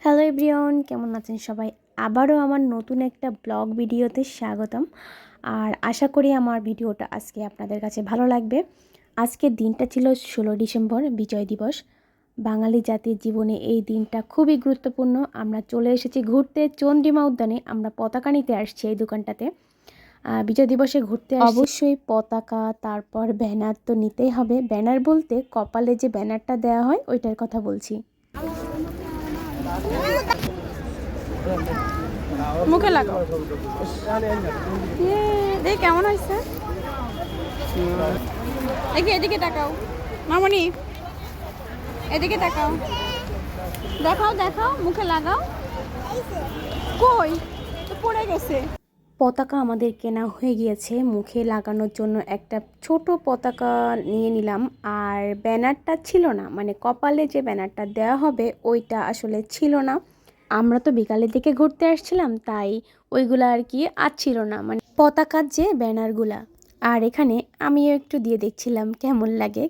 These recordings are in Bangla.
হ্যালো এভরিওয়ান, কেমন আছেন সবাই? আবারও আমার নতুন একটা ব্লগ ভিডিওতে স্বাগতম। আর আশা করি আমার ভিডিওটা আজকে আপনাদের কাছে ভালো লাগবে। আজকের দিনটা ছিল 16 ডিসেম্বর, বিজয় দিবস। বাঙালি জাতির জীবনে এই দিনটা খুবই গুরুত্বপূর্ণ। আমরা চলে এসেছি ঘুরতে চন্দ্রিমা উদ্যানে। আমরা পতাকা নিতে আসছি এই দোকানটাতে। বিজয় দিবসে ঘুরতে অবশ্যই পতাকা, তারপর ব্যানার তো নিতেই হবে। ব্যানার বলতে কপালে যে ব্যানারটা দেওয়া হয় ওইটার কথা বলছি। মুখে লাগাও। দেখ কেমন হয়েছে। এদিকে তাকাও মামনি, এদিকে তাকাও। দেখাও দেখাও, মুখে লাগাও। কই তো পড়ে গেছে। পতাকা আমাদের কেনা হয়ে গিয়েছে। মুখে লাগানোর জন্য একটা ছোট পতাকা নিয়ে নিলাম। আর ব্যানারটা ছিল না, মানে কপালে যে ব্যানারটা দেওয়া হবে ওইটা আসলে ছিল না। আমরা তো বিকালের দিকে ঘুরতে আসছিলাম, তাই ওইগুলা আর কি ছিল না, মানে পতাকার যে ব্যানারগুলা। আর এখানে আমিও একটু দিয়ে দেখছিলাম কেমন লাগে।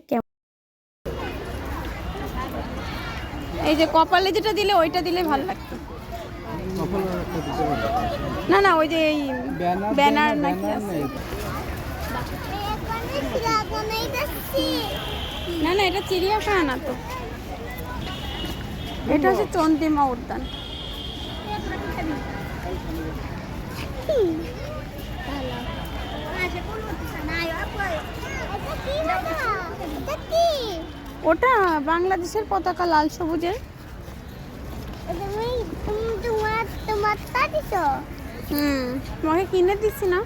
এই যে কপালে যেটা দিলে ওইটা দিলে ভালো লাগতো। না না, ওই যে এই ব্যানার নাকি আছে। না না, এটা চিড়িয়াখানা না তো, এটা হচ্ছে চন্দ্রিমা উদ্যান। ওটা বাংলাদেশের পতাকা, লাল সবুজের। তোমাকে কিনে দিচ্ছি না।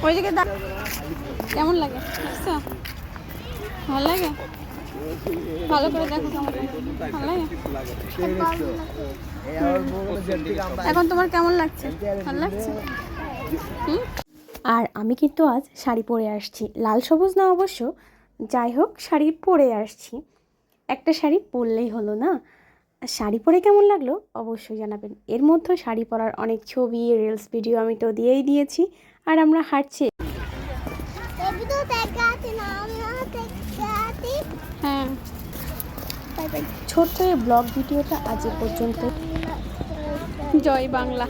ওইদিকে কেমন লাগে? ভালো লাগে? ভালো করে দেখো কেমন লাগে। ভালো লাগে? এখন তোমার কেমন লাগছে? ভালো লাগছে? আর আমি কিন্তু আজ শাড়ি পরে আসছি, লাল সবুজ না অবশ্য, যাই হোক শাড়ি পরে আসছি। একটা শাড়ি পরলেই হলো না? শাড়ি পরে কেমন লাগলো অবশ্যই জানাবেন। এর মধ্যে শাড়ি পরার অনেক ছবি, রিলস, ভিডিও আমি তো দিয়েই দিয়েছি। আর আমরা হাঁটছি। হ্যাঁ, ছোট্ট এই ব্লগ ভিডিওটা আজ পর্যন্ত। জয় বাংলা।